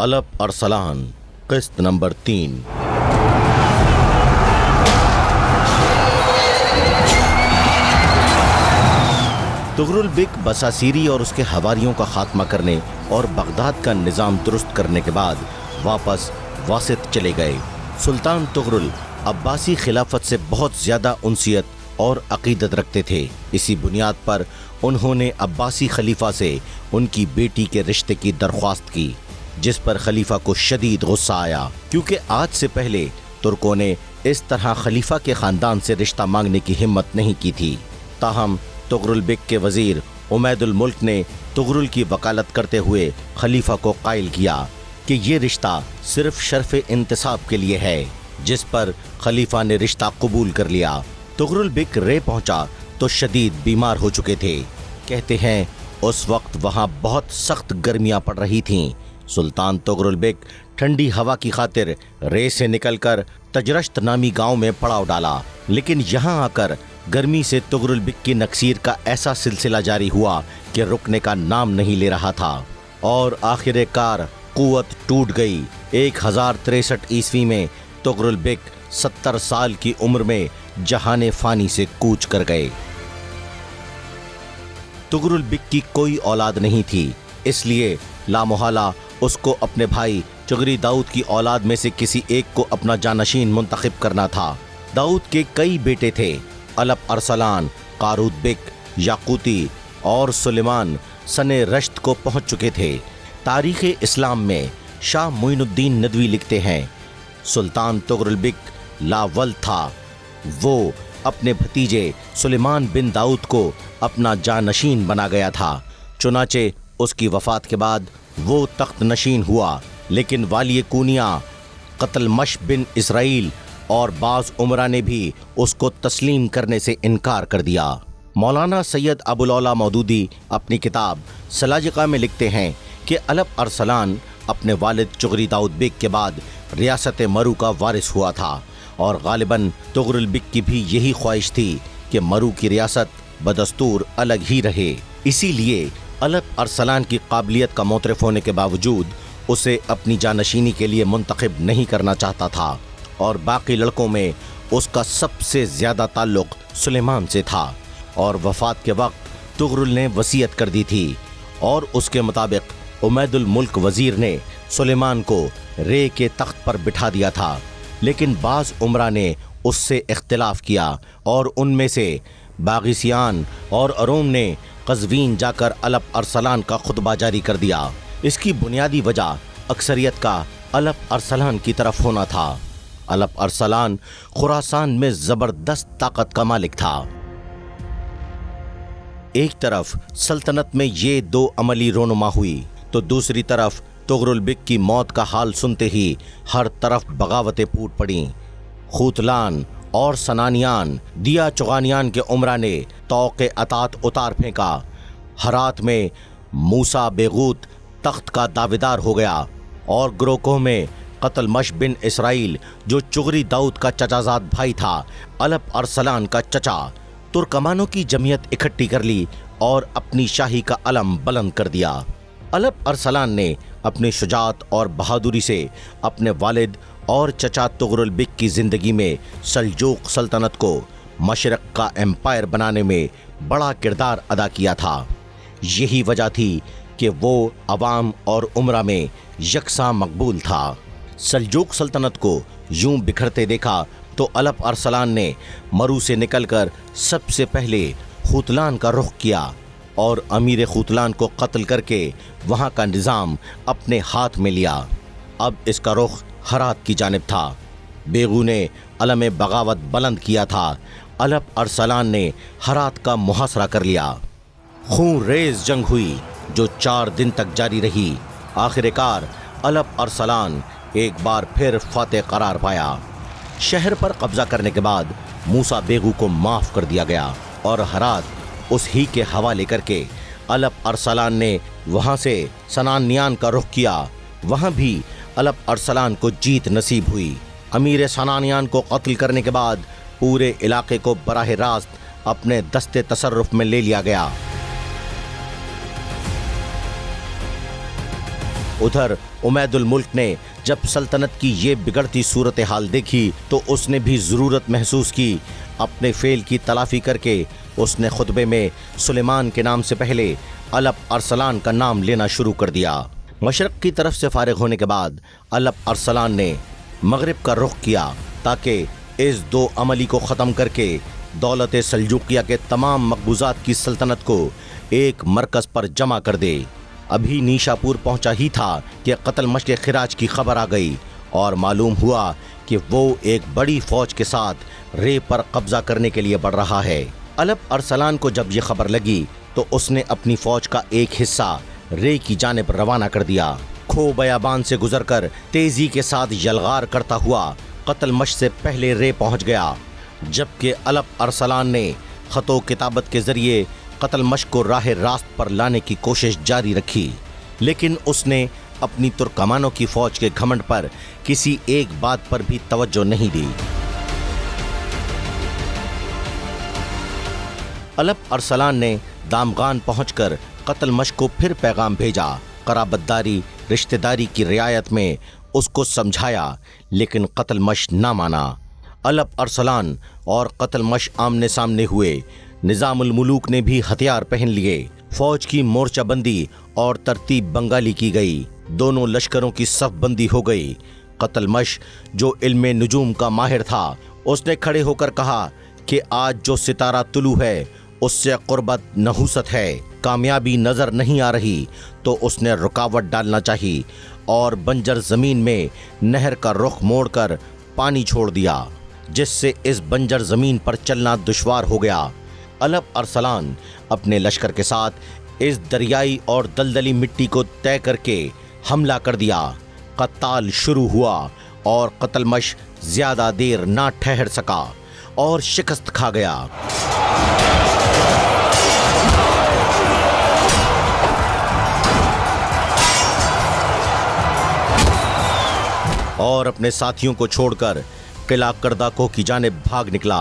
अलप अरसलान किस्त नंबर 3। तुगरुल बिक बसासीरी और उसके हवारियों का खात्मा करने और बगदाद का निज़ाम दुरुस्त करने के बाद वापस वासित चले गए। सुल्तान तुगरुल अब्बासी खिलाफत से बहुत ज़्यादा उनसियत और अकीदत रखते थे। इसी बुनियाद पर उन्होंने अब्बासी खलीफा से उनकी बेटी के रिश्ते की दरख्वास्त की, जिस पर खलीफा को शदीद गुस्सा आया, क्योंकि आज से पहले तुर्कों ने इस तरह खलीफा के ख़ानदान से रिश्ता मांगने की हिम्मत नहीं की थी। ताहम तुगरुल बिक के वज़ीर उमैदुल मुल्क ने तुगरुल की वकालत करते हुए खलीफा को कायल किया कि ये रिश्ता सिर्फ शर्फ इंतसाब के लिए है, जिस पर खलीफा ने रिश्ता कबूल कर लिया। तुगरुल बिक रे पहुंचा तो शदीद बीमार हो चुके थे। कहते हैं उस वक्त वहां बहुत सख्त गर्मियां पड़ रही थीं। सुल्तान तुगरुल बिक ठंडी हवा की खातिर रे से निकलकर तजरश्त नामी गांव में पड़ाव डाला, लेकिन यहां आकर गर्मी से तुगरुल बिक की नक्सीर का ऐसा सिलसिला जारी हुआ कि रुकने का नाम नहीं ले रहा था और आखिरकार कुव्वत टूट गई। 1063 ईस्वी में तुगरुल बिक 70 साल की उम्र में जहाने फानी से कूच कर गए। तुगरुल बिक की कोई औलाद नहीं थी, इसलिए लामोहाला उसको अपने भाई चुगरी दाऊद की औलाद में से किसी एक को अपना जानशीन मुंतखब करना था। दाऊद के कई बेटे थे। अलप अरसलान, कारूद बिक, याकूती और सुलेमान सने रश्त को पहुंच चुके थे। तारीख़ इस्लाम में शाह मोइनुद्दीन नदवी लिखते हैं, सुल्तान तुगरुल बिक लावल था। वो अपने भतीजे सुलेमान बिन दाऊद को अपना जानशीन बना गया था। चुनाचे उसकी वफ़ात के बाद वो तख्त नशीन हुआ, लेकिन वाली कूनिया कतलमश बिन इसराइल और बाज़ उमरा ने भी उसको तस्लीम करने से इनकार कर दिया। मौलाना सैयद अबुल औला मौदूदी अपनी किताब सलाजिका में लिखते हैं कि अलप अरसलान अपने वालिद चुगरी दाऊद बिक के बाद रियासत मरू का वारिस हुआ था और गालिबन तुगरुल बिक की भी यही ख्वाहिश थी कि मरू की रियासत बदस्तूर अलग ही रहे। इसीलिए अलप अरसलान की काबिलियत का मोतरफ होने के बावजूद उसे अपनी जानशीनी के लिए मुंतखब नहीं करना चाहता था और बाकी लड़कों में उसका सबसे ज़्यादा ताल्लुक़ सुलेमान से था और वफ़ात के वक्त तुगरुल ने वसीयत कर दी थी और उसके मुताबिक उमैदुल मुल्क वज़ीर ने सुलेमान को रे के तख्त पर बिठा दिया था, लेकिन बाज़ उमरा ने उससे इख्तिलाफ़ किया और उनमें से बागिसियान और अरोम ने कज़वीन जाकर अलप अरसलान का खुतबा जारी कर दिया। इसकी बुनियादी वजह अक्सरियत का अलप अरसलान की तरफ होना था। अलप अरसलान खुरासान में ज़बरदस्त ताकत का मालिक था। एक तरफ सल्तनत में ये दो अमली रोनुमा हुई तो दूसरी तरफ तुगरुल बिक की मौत का हाल सुनते ही हर तरफ बगावतें फूट पड़ीं। खूतलान और सनानियान दिया चुगानियान के उमरा ने तौक़े अतात उतार फेंका। हरात में मूसा बेगूत तख्त का दावेदार हो गया और ग्रोकोह में कतलमश बिन इसराइल जो चुगरी दाऊद का चचाजाद भाई था, अलप अरसलान का चचा, तुर्कमानों की जमीयत इकट्ठी कर ली और अपनी शाही का अलम बुलंद कर दिया। अलप अरसलान ने अपनी शुजाअत और बहादुरी से अपने वालिद और चचा तुगरुल बिक की ज़िंदगी में सल्जूक़ सल्तनत को मशरक़ का एम्पायर बनाने में बड़ा किरदार अदा किया था। यही वजह थी कि वो अवाम और उमरा में यकसा मकबूल था। सल्जूक़ सल्तनत को यूं बिखरते देखा तो अलप अरसलान ने मरू से निकलकर सबसे पहले खूतलान का रुख किया और अमीर खूतलान को कत्ल करके वहाँ का निज़ाम अपने हाथ में लिया। अब इसका रुख हरात की जानिब था। बेगू ने अलम बगावत बुलंद किया था। अलप अरसलान ने हरात का मुहासरा कर लिया। खून रेज़ जंग हुई जो 4 दिन तक जारी रही। आखिरकार अलप अरसलान एक बार फिर फातेह करार पाया। शहर पर कब्जा करने के बाद मूसा बेगू को माफ़ कर दिया गया और हरात उस ही के हवाले करके अलप अरसलान ने वहाँ से सनानियान का रुख किया। वहाँ भी अलप अरसलान को जीत नसीब हुई। अमीर सनानियान को कत्ल करने के बाद पूरे इलाके को बराह रास्त अपने दस्ते तसर्रुफ में ले लिया गया। उधर उमैद उल मुल्क ने जब सल्तनत की ये बिगड़ती सूरत हाल देखी तो उसने भी ज़रूरत महसूस की। अपने फेल की तलाफी करके उसने खुतबे में सुलेमान के नाम से पहले अलप अरसलान का नाम लेना शुरू कर दिया। मशरक़ की तरफ से फारिग होने के बाद अलप अरसलान ने मगरिब का रुख किया ताकि इस दो अमली को ख़त्म करके दौलत सल्जूकिया के तमाम मकबूजात की सल्तनत को एक मरकज़ पर जमा कर दे। अभी नीशापुर पहुंचा ही था कि क़त्लमश के खिराज की खबर आ गई और मालूम हुआ कि वो एक बड़ी फौज के साथ रे पर कब्जा करने के लिए बढ़ रहा है। अलप अरसलान को जब ये खबर लगी तो उसने अपनी फौज का एक हिस्सा रे की जानिब रवाना कर दिया। खो बयाबान से गुजरकर तेजी के साथ यलगार करता हुआ क़त्लमश से पहले रे पहुंच गया, जबकि अलप अरसलान ने ख़तो किताबत के ज़रिए क़त्लमश को राह रास्त पर लाने की कोशिश जारी रखी, लेकिन उसने अपनी तुर्कमानों की फ़ौज के घमंड पर किसी एक बात पर भी तवज्जो नहीं दी। अलप अरसलान ने दामगान पहुंचकर क़त्लमश को फिर पैगाम भेजा। क़राबतदारी रिश्तेदारी की रियायत में उसको समझाया, लेकिन क़त्लमश ना माना। अलप अरसलान और क़त्लमश आमने सामने हुए। निज़ामुल मुलूक ने भी हथियार पहन लिए। फौज की मोर्चाबंदी और तरतीब बंगाली की गई। दोनों लश्करों की सफ़बंदी हो गई। क़त्लमश जो इल्मे नुजूम का माहिर था, उसने खड़े होकर कहा कि आज जो सितारा तुलू है उससे क़ुर्बत नहूसत है। कामयाबी नज़र नहीं आ रही तो उसने रुकावट डालना चाहिए और बंजर ज़मीन में नहर का रुख मोड़कर पानी छोड़ दिया, जिससे इस बंजर ज़मीन पर चलना दुश्वार हो गया। अलप अरसलान अपने लश्कर के साथ इस दरियाई और दलदली मिट्टी को तय करके हमला कर दिया। क़त्ताल शुरू हुआ और क़त्लमश ज़्यादा देर ना ठहर सका और शिकस्त खा गया। और अपने साथियों को छोड़कर किला करदाको की जानिब भाग निकला।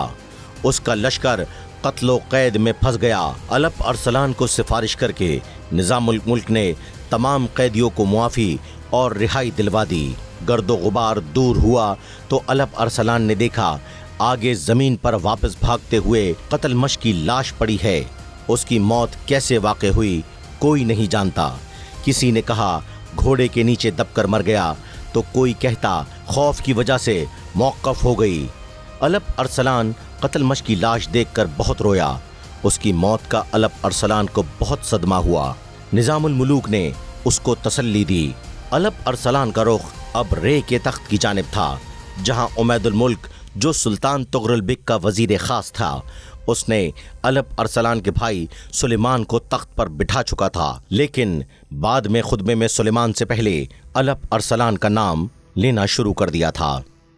उसका लश्कर कत्लो कैद में फंस गया। अलप अरसलान को सिफारिश करके निज़ामुल मुल्क ने तमाम कैदियों को मुआफ़ी और रिहाई दिलवा दी। गर्दो गुबार दूर हुआ तो अलप अरसलान ने देखा आगे ज़मीन पर वापस भागते हुए क़त्लमश की लाश पड़ी है। उसकी मौत कैसे वाक़ हुई कोई नहीं जानता। किसी ने कहा घोड़े के नीचे दबकर मर गया तो कोई कहता खौफ की वजह से मौक़फ़ हो गई। अलप अरसलान क़त्लमश की लाश देखकर बहुत रोया। उसकी मौत का अलप अरसलान को बहुत सदमा हुआ। निज़ामुल मुलूक ने उसको तसल्ली दी। अलप अरसलान का रुख अब रे के तख्त की जानिब था, जहां उमैदुल मुल्क जो सुल्तान तुगरुल बिक का वज़ीर ख़ास था, उसने अलप अरसलान के भाई सुलेमान को तख्त पर बिठा चुका था। लेकिन बाद में खुतबे में सुलेमान से पहले अलप अरसलान का नाम लेना शुरू कर दिया था।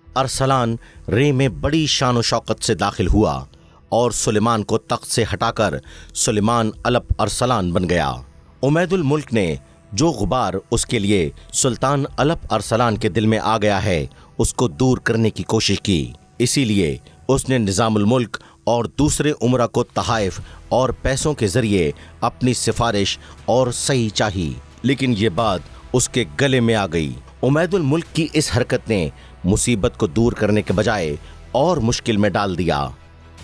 अरसलान रे में बड़ी शान व शौकत से दाखिल हुआ और सुलेमान को तख्त से हटाकर सुलेमान अलप अरसलान बन गया। उमैदुल मुल्क ने जो गुबार उसके लिए सुल्तान अलप अरसलान के दिल में आ गया है उसको दूर करने की कोशिश की। इसीलिए उसने निज़ामुल मुल्क और दूसरे उमरा को तहाइफ और पैसों के ज़रिए अपनी सिफारिश और सही चाही, लेकिन ये बात उसके गले में आ गई। उमैदुल मुल्क की इस हरकत ने मुसीबत को दूर करने के बजाय और मुश्किल में डाल दिया।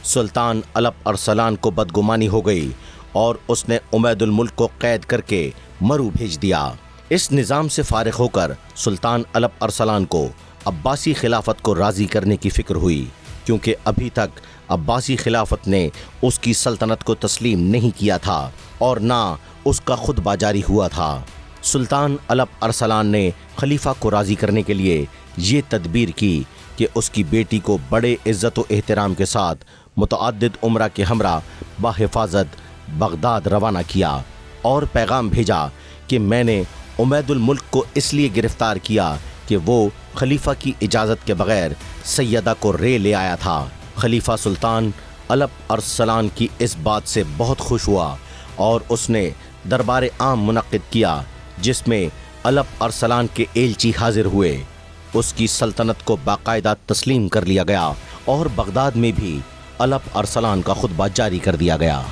सुल्तान अलप अरसलान को बदगुमानी हो गई और उसने उमैदुल मुल्क को कैद करके मरू भेज दिया। इस निज़ाम से फारिग होकर सुल्तान अलप अरसलान को अब्बासी खिलाफत को राज़ी करने की फ़िक्र हुई, क्योंकि अभी तक अब्बासी खिलाफत ने उसकी सल्तनत को तस्लीम नहीं किया था और ना उसका खुतबा जारी हुआ था। सुल्तान अलप अरसलान ने खलीफा को राज़ी करने के लिए ये तदबीर की कि उसकी बेटी को बड़े इज़्ज़त व एहतराम के साथ मुतअद्दिद उमरा के हमरा बाहिफाजत बगदाद रवाना किया और पैगाम भेजा कि मैंने उमैदुल मुल्क को इसलिए गिरफ़्तार किया कि वो खलीफा की इजाज़त के बग़ैर सैयदा को रे ले आया था। खलीफा सुल्तान अलप अरसलान की इस बात से बहुत खुश हुआ और उसने दरबार आम मुनक़्क़िद किया, जिसमें अलप अरसलान के एलची हाजिर हुए। उसकी सल्तनत को बाकायदा तस्लीम कर लिया गया और बगदाद में भी अलप अरसलान का खुतबा जारी कर दिया गया।